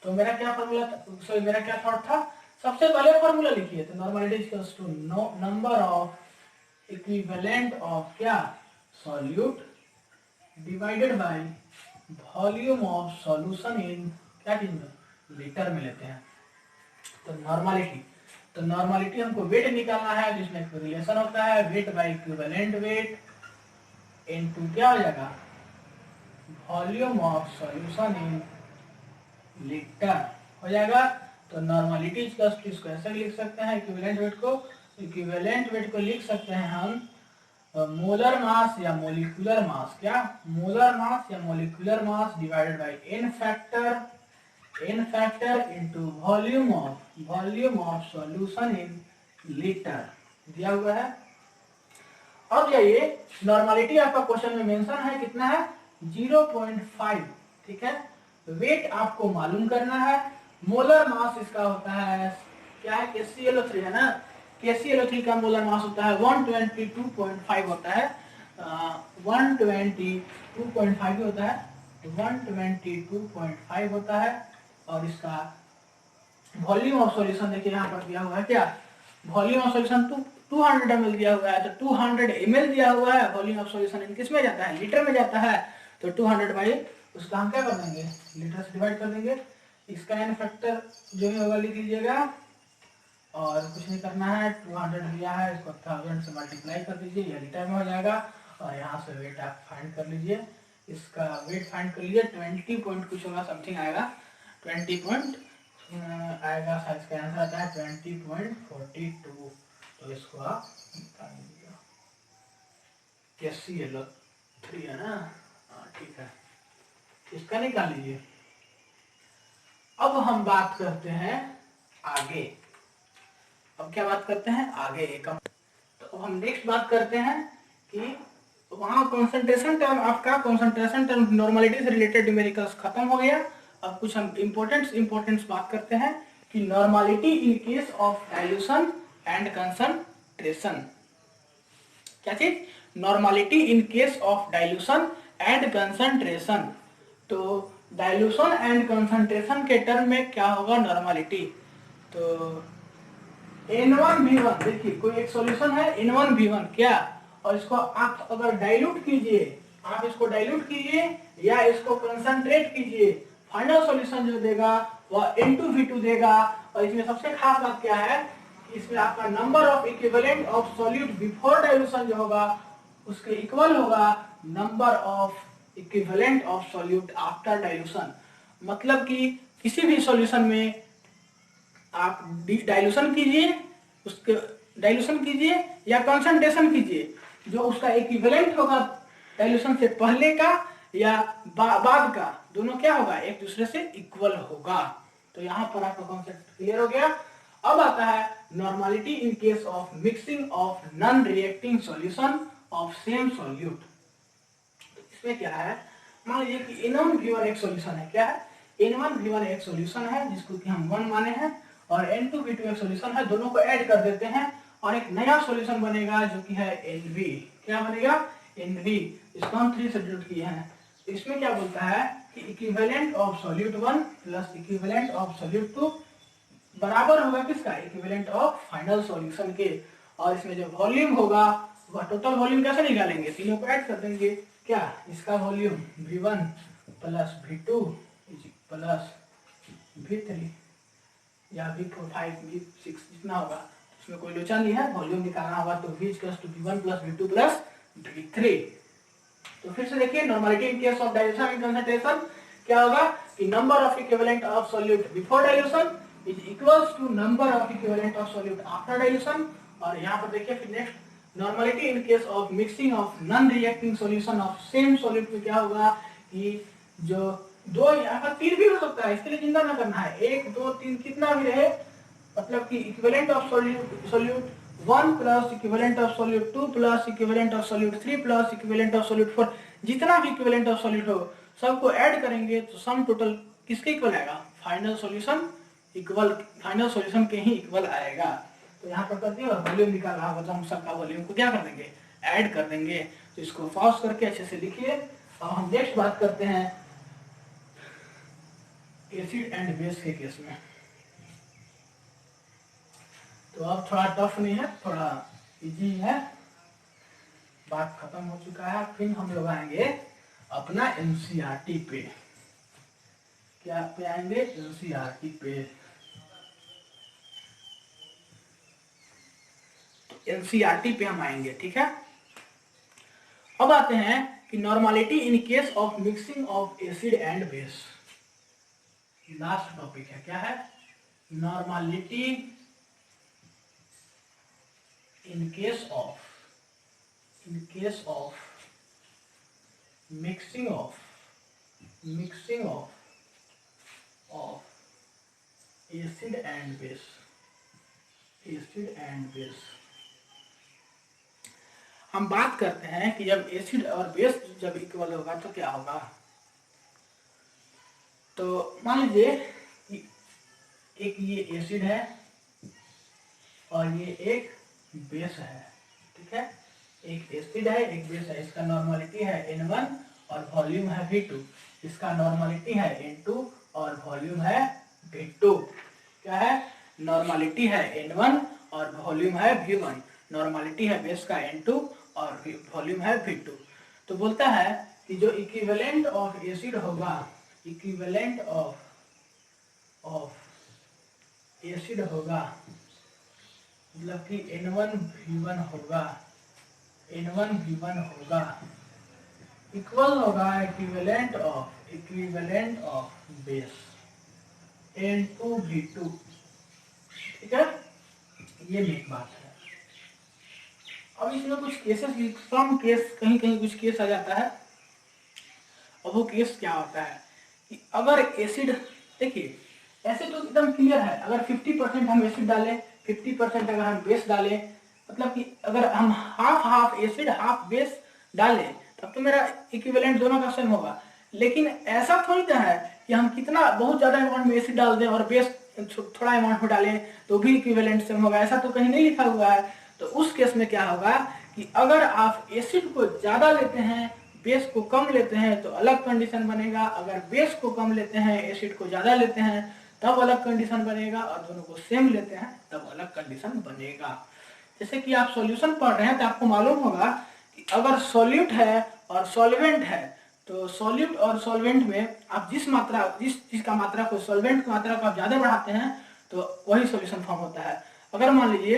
तो मेरा क्या फॉर्मूला था, सॉरी मेरा क्या थॉट था, सबसे पहले फॉर्मूला लिखिए। तो normality equals to number of equivalent of क्या, solute divided by volume of solution in क्या चीज में, लीटर में लेते हैं। तो नॉर्मलिटी हमको वेट निकालना है, जिसमें रिलेशन होता है weight by equivalent weight into क्या हो जाएगा, volume of solution in litre हो जाएगा। तो नॉर्मलिटी इसको ऐसे लिख सकते हैं, इक्विवेलेंट वेट को लिख सकते हैं हम मोलर मास या मोलिकुलर मास, क्या, मोलर मास या molecular mass divided by n factor into volume of solution in litre दिया हुआ है। अब जाइए, नॉर्मलिटी आपका क्वेश्चन में मेंशन है, कितना है, 0.5, ठीक है। वेट आपको मालूम करना है, मोलर मास इसका होता है क्या है, KClO3 है ना, KClO3 का मोलर मास होता है 122.5 होता है, 122.5 होता है, 122.5 होता है। और इसका वॉल्यूम ऑफ सॉल्यूशन देखिए यहाँ पर दिया हुआ है, क्या, वॉल्यूम ऑफ सॉल्यूशन 200 ml दिया हुआ है। तो 200 ml दिया हुआ है, वॉल्यूम ऑफ सॉल्यूशन किस में जाता है, लीटर में जाता है। तो 200 बाई उसका हम क्या कर देंगे, लीटर से डिवाइड कर देंगे। इसका n फैक्टर जो भी होगा लिख लीजिएगा, और कुछ नहीं करना है, 200 दिया है, इसको 1000 से मल्टीप्लाई कर दीजिए, यह लीटर में हो जाएगा। और यहाँ से वेट आप फाइंड कर लीजिए, इसका वेट फाइंड कर लीजिए, 20 पॉइंट कुछ होगा, समथिंग आएगा, 20 पॉइंट आएगा, साइज का आंसर आता है 20.42। तो इसको आप निकाल लीजिए, KClO3 है ना, ठीक है, इसका निकाल लीजिए। अब हम बात करते हैं आगे, अब क्या बात करते हैं आगे का। तो अब हम नेक्स्ट बात करते हैं कि वहां कंसंट्रेशन टर्म, आपका कंसंट्रेशन टर्म नॉर्मलिटी से रिलेटेड न्यूमेरिकल्स खत्म हो गया। अब कुछ हम इंपॉर्टेंट बात करते हैं कि normality in case of dilution and concentration. क्या चीज, normality in case of dilution and concentration. तो डाइल्यूशन एंड कंसंट्रेशन के टर्म में क्या होगा नॉर्मलिटी। तो N1V1, देखिए कोई एक सॉल्यूशन है N1V1 क्या, और इसको आप अगर डाइल्यूट कीजिए, आप इसको डाइल्यूट कीजिए या इसको कंसंट्रेट कीजिए, फाइनल सॉल्यूशन जो देगा वह N2V2 देगा। और इसमें सबसे खास बात क्या है, इसमें आपका number of equivalent of solute before dilution जो होगा उसके इक्वल होगा number of equivalent of solute after dilution. मतलब कि किसी भी सॉल्यूशन में आप डाइल्यूशन कीजिए, उसके डाइल्यूशन कीजिए या कंसंट्रेशन कीजिए, जो उसका इक्विवेलेंट होगा डाइल्यूशन से पहले का या बाद का, दोनों क्या होगा, एक दूसरे से इक्वल होगा। तो यहाँ पर आपका कॉन्सेप्ट क्लियर हो गया। अब आता है normality in case of mixing of non reacting solution of same solute. इसमें क्या है, मान लीजिए कि N1V1 एक सॉल्यूशन है, क्या है, N1V1 एक सॉल्यूशन है जिसको कि हम 1 माने हैं, और N2V2 एक सॉल्यूशन है, दोनों को ऐड कर देते हैं और एक नया सॉल्यूशन बनेगा जो कि है NV। क्या बनेगा, NV, इसको हम 3 से डिनोट किए हैं। तो इसमें क्या बोलता है कि equivalent of solute 1 plus equivalent of solute 2 बराबर होगा किसका, इक्विवेलेंट ऑफ फाइनल सॉल्यूशन के। और इसमें जो वॉल्यूम होगा वह टोटल वॉल्यूम कैसे निकालेंगे, तीनों को ऐड कर देंगे, क्या, इसका volume V1 plus V2 plus V3 या V4 5 V6 जितना होगा इसमें कोई लोचा नहीं है, वॉल्यूम निकालना होगा तो V = V1 + V2 + V3। तो फिर से देखिए normality in case of dilution and concentration क्या होगा कि number of equivalent of solute before dilution is equals to number of equivalent of solute after dilution. और यहाँ पर देखिए फिर next normality in case of mixing of non reacting solution of same solute में क्या होगा कि जो दो यहाँ पर तीन भी हो सकता है, इसके लिए चिंता ना करना है, 1 2 3 कितना भी रहे, मतलब कि equivalent of solute 1 plus equivalent of solute 2 plus equivalent of solute 3 plus equivalent of solute 4, जितना भी इक्विवेलेंट ऑफ सॉल्यूट हो सबको ऐड करेंगे तो सम टोटल किसके इक्वल आएगा, final solution equal, final solution के ही इक्वल आएगा। तो यहाँ पर करते हैं और वॉल्यूम निकाल रहा होगा तो हम सबका वॉल्यूम को क्या कर देंगे, ऐड कर देंगे। तो इसको पॉज करके अच्छे से लिखिए। अब हम नेक्स्ट बात करते हैं एसिड एंड बेस के केस में। तो अब थोड़ा टफ नहीं है, थोड़ा इजी है, बात खत्म हो चुका है। फिर हम लोग आएंगे अपना एनसीईआरटी पे। क्या पे आएंगे, एनसीईआरटी पे। एनसीईआरटी पे हम आएंगे, ठीक है। अब आते हैं कि normality in case of mixing of acid and base. Last topic है, क्या है, normality in case of mixing of acid and base, हम बात करते हैं कि जब एसिड और बेस जब इक्वल होगा तो क्या होगा। तो मान लीजिए एक ये एसिड है और ये एक बेस है, ठीक है, एक एसिड है एक बेस है, इसका नॉर्मलिटी है N1 और वॉल्यूम है V2, इसका नॉर्मलिटी है N2 और वॉल्यूम है V2। क्या है, नॉर्मलिटी है N1 और वॉल्यूम है V1, नॉर्मलिटी है बेस का N2 और वॉल्यूम है V2। तो बोलता है कि जो इक्विवेलेंट ऑफ एसिड होगा, इक्विवेलेंट ऑफ एसिड होगा मतलब कि N1V1 होगा, N1V1 होगा, इक्वल होगा इक्विवेलेंट ऑफ बेस N2V2, ठीक है, ये मेन बात है। अब इसमें कुछ केसेस, सम केस कहीं कहीं कुछ केस आ जाता है। अब वो केस क्या होता है कि अगर एसिड, देखिए ऐसे तो एकदम क्लियर है, अगर 50% हम एसिड डालें 50% अगर हम बेस डालें, मतलब कि अगर हम हाफ एसिड हाफ बेस डालें तब तो मेरा इक्विवेलेंट दोनों का सेम होगा। लेकिन ऐसा थोड़ी ना है कि हम कितना बहुत ज़्यादा अमाउंट में एसिड डाल दें और बेस थोड़ा अमाउंट में डालें तो भी इक्विवेलेंट सेम होगा, ऐसा तो कहीं नहीं लिखा हुआ है। तो उस केस में क्या होगा कि अगर आप एसिड को ज़्यादा लेते हैं बेस को कम लेते हैं तो अलग कंडीशन बनेगा, अगर बेस को कम लेते हैं एसिड को ज़्यादा लेते हैं तब अलग कंडीशन बनेगा, और दोनों को सेम लेते हैं तब अलग कंडीशन बनेगा। जैसे कि आप सॉल्यूशन पढ़ रहे हैं तो आपको मालूम होगा कि अगर सॉल्यूट है और सॉल्वेंट है तो सॉल्यूट और सॉल्वेंट में आप जिस चीज का मात्रा को, सॉल्वेंट की मात्रा को आप ज़्यादा बढ़ाते हैं तो वही सॉल्यूशन फॉर्म होता है। अगर मान लीजिए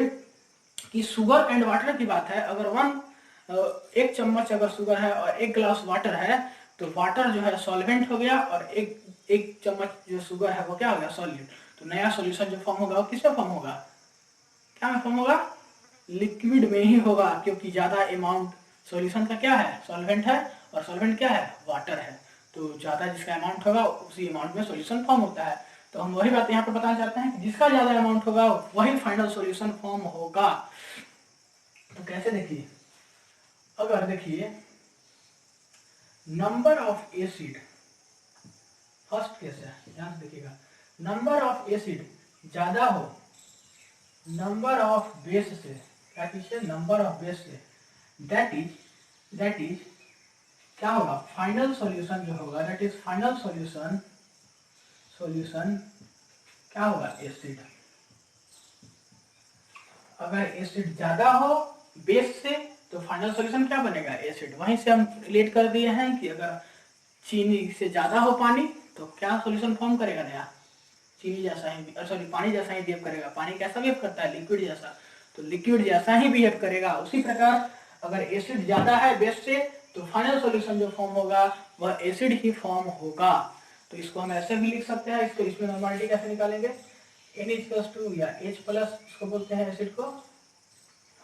कि शुगर एंड वाटर की बात है, अगर 1 चम्मच अगर शुगर है और 1 ग्लास वाटर है तो वाटर जो है सॉल्वेंट हो गया और एक चम्मच जो शुगर है वो क्या हो गया, सॉल्यूट। तो नया सॉल्यूशन जो फॉर्म होगा वो किसमें फॉर्म होगा, क्या में फॉर्म होगा, लिक्विड में ही होगा, क्योंकि ज्यादा अमाउंट सॉल्यूशन का क्या है, सॉल्वेंट है, और सॉल्वेंट क्या है, वाटर है। तो ज्यादा जिसका अमाउंट होगा उसी अमाउंट में सॉल्यूशन फॉर्म होता है। तो हम वही बात यहाँ पे बताना चाहते हैं कि जिसका ज्यादा अमाउंट होगा वही फाइनल सॉल्यूशन फॉर्म होगा। तो कैसे, देखिए अगर देखिए number of acid, first case है, ध्यान से देखिएगा, नंबर ऑफ एसिड ज्यादा हो नंबर ऑफ बेस से, क्या चीज है, नंबर ऑफ बेस से, दैट इज क्या होगा, फाइनल सॉल्यूशन जो होगा, दैट इज फाइनल सॉल्यूशन क्या होगा, एसिड। अगर एसिड ज्यादा हो बेस से तो फाइनल सॉल्यूशन क्या बनेगा, एसिड। वहीं से हम रिलेट कर दिए हैं कि अगर चीनी से ज्यादा हो पानी तो क्या सॉल्यूशन फॉर्म करेगा, नया चीनी जैसा ही, सॉरी पानी जैसा ही बिहेव करेगा। पानी कैसा बिहेव करता है, लिक्विड जैसा। तो लिक्विड जैसा ही बिहेव करेगा। उसी प्रकार अगर एसिड ज्यादा है बेस से तो फाइनल सॉल्यूशन जो फॉर्म होगा वह एसिड ही फॉर्म होगा। तो इसको हम ऐसे भी लिख सकते हैं। इसको इसमें नॉर्मलिटी कैसे निकालेंगे, N या H प्लस इसको बोलते हैं एसिड को,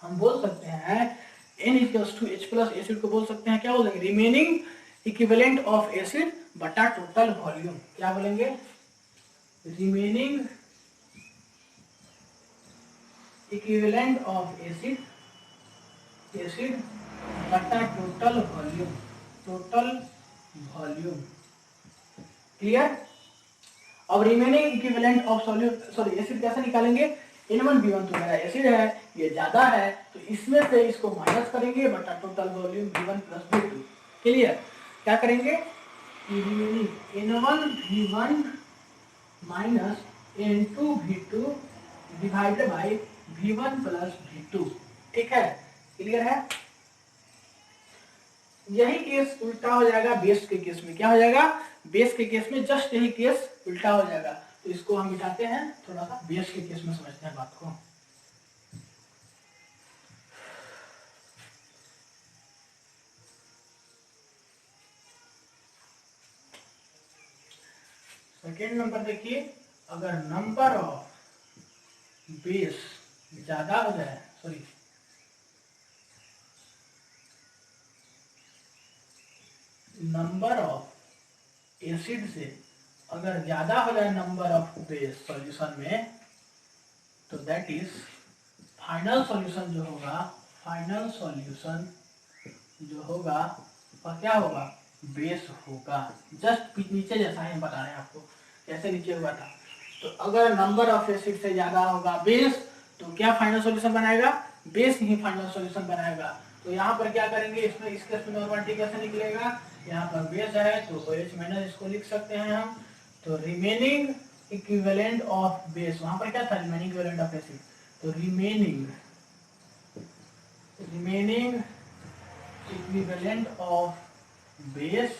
हम बोल सकते हैं N H एसिड को बोल सकते हैं क्या बोलेंगे, रिमेनिंग इक्विवेलेंट ऑफ एसिड बटा टोटल वॉल्यूम। क्या बोलेंगे, रिमेनिंग इक्विवेलेंट ऑफ एसिड बटा टोटल वॉल्यूम। क्लियर। अब रिमेनिंग इक्विवेलेंट ऑफ एसिड कैसे निकालेंगे, N1 तो मेरा एसिड है, ये ज्यादा है तो इसमें से इसको माइनस करेंगे बटा total volume V1 plus V2। Clear. क्या करेंगे, remaining N1 minus N2 divided by V1 plus V2। ठीक है, क्लियर है। यही केस उल्टा हो जाएगा बेस के केस में। क्या हो जाएगा, बेस के केस में जस्ट यही केस उल्टा हो जाएगा। तो इसको हम मिटाते हैं, थोड़ा सा बेस के केस में समझते हैं बात को। सेकेंड नंबर देखिए, अगर नंबर ऑफ बेस ज्यादा हो जाए, नंबर ऑफ एसिड से अगर ज्यादा हो जाए नंबर ऑफ बेस सॉल्यूशन में, तो दैट इज फाइनल सॉल्यूशन जो होगा, वह क्या होगा, बेस होगा। जस्ट नीचे जैसा ही बता रहे हैं आपको, जैसे नीचे हुआ था। तो अगर नंबर ऑफ एसिड से ज्यादा होगा बेस, तो क्या फाइनल सॉल्यूशन बनाएगा, बेस ही फाइनल सॉल्यूशन बनाएगा। तो यहाँ पर क्या करेंगे, इसमें इस केस में नॉर्मलिटी कैसे निकलेगा, यहाँ पर बेस है तो OH माइनस इसको लिख सकते हैं हम। तो रिमेनिंग इक्विवेलेंट ऑफ बेस, वहां पर क्या था, रिमेनिंग इक्विवेलेंट ऑफ एसिड, तो remaining equivalent of base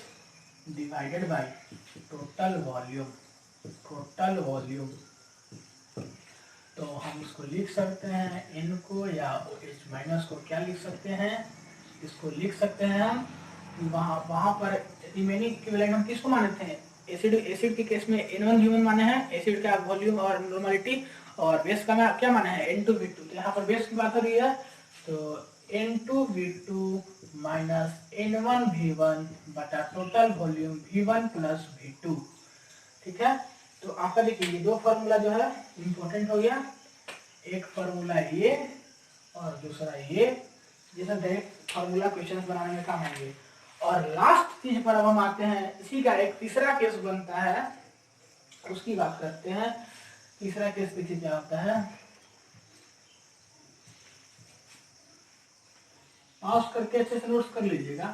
divided by total volume. तो हम इसको लिख सकते हैं N को या OH माइनस को क्या लिख सकते हैं, इसको लिख सकते हैं हम वहां पर रिमेनिंग इक्विवेलेंट हम किसको मानते हैं, एसिड के केस में N1 माने हैं, एसिड का वॉल्यूम और नॉर्मलिटी, और बेस का क्या माना है N2 तो यहाँ पर बेस की बात हो रही है, तो N2 माइनस N1 बटा total volume V1 plus V2। ठीक है। तो आपका देखिए ये दो फॉर्मूला जो है इम्पोर्टेंट हो गया, एक फॉर्मूला ये और दूसरा ये, जैसे डायरेक्ट फॉर्मूला क्वेश्चंस बनाने में काम आएंगे। और लास्ट चीज पर अब हम आते हैं, इसी का एक तीसरा केस बनता है, उसकी बात करते हैं। तीसरा केस देखिए क्या होता है, पॉज करके अच्छे से नोट्स कर लीजिएगा।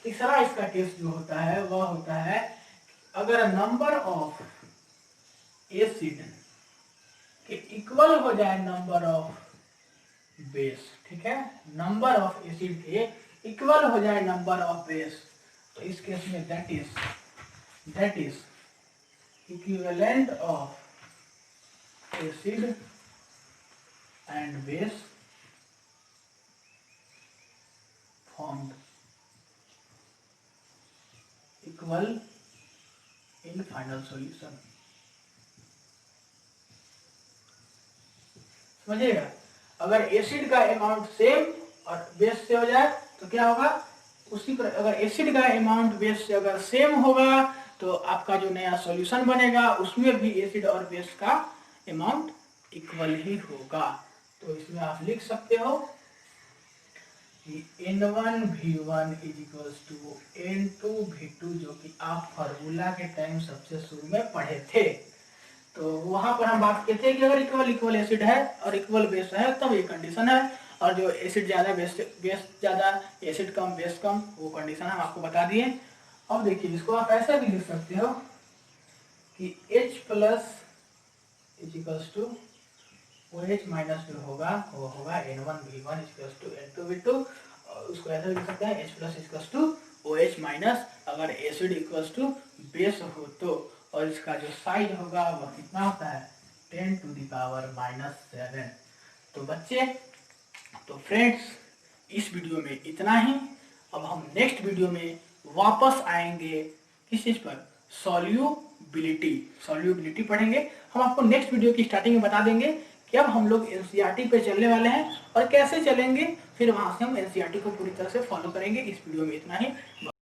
तीसरा इसका केस जो होता है वह होता है, अगर नंबर ऑफ एसिड के इक्वल हो जाए नंबर ऑफ बेस। ठीक है, नंबर ऑफ एसिड के इक्वल हो जाए नंबर ऑफ बेस, तो इस केस में that is equivalent of acid and base formed equal in final solution. समझिएगा, अगर एसिड का अमाउंट सेम और बेस से हो जाए तो क्या होगा, उसी पर अगर एसिड का अमाउंट बेस से अगर सेम होगा तो आपका जो नया सॉल्यूशन बनेगा उसमें भी एसिड और बेस का अमाउंट इक्वल ही होगा। तो इसमें आप लिख सकते हो कि N1 is equals to N2 जो कि आप फार्मूला के टाइम सबसे शुरू में पढ़े थे। तो वहां पर हम बात किए थे कि अगर इक्वल एसिड है और इक्वल बेस है तब ये कंडीशन है, और जो एसिड ज्यादा बेस ज्यादा एसिड कम बेस कम, वो कंडीशन हम आपको बता दिए। अब देखिए इसको आप ऐसा भी लिख सकते हो कि H plus is equals to OH minus जो होगा वो होगा N1 इक्वल्स टू N2 और उसको ऐसा लिख सकते हैं H plus equals to OH minus अगर एसिड इक्वल्स टू बेस हो तो, और इसका जो साइज होगा वह कितना होता है 10⁻⁻7। तो बच्चे, तो फ्रेंड्स, इस वीडियो में इतना ही। अब हम नेक्स्ट वीडियो में वापस आएंगे किस चीज पर, सॉल्यूबिलिटी पढ़ेंगे। हम आपको नेक्स्ट वीडियो की स्टार्टिंग में बता देंगे कि अब हम लोग एनसीईआरटी पे चलने वाले हैं और कैसे चलेंगे, फिर वहां से हम एनसीईआरटी को पूरी तरह से फॉलो करेंगे। इस वीडियो में इतना ही।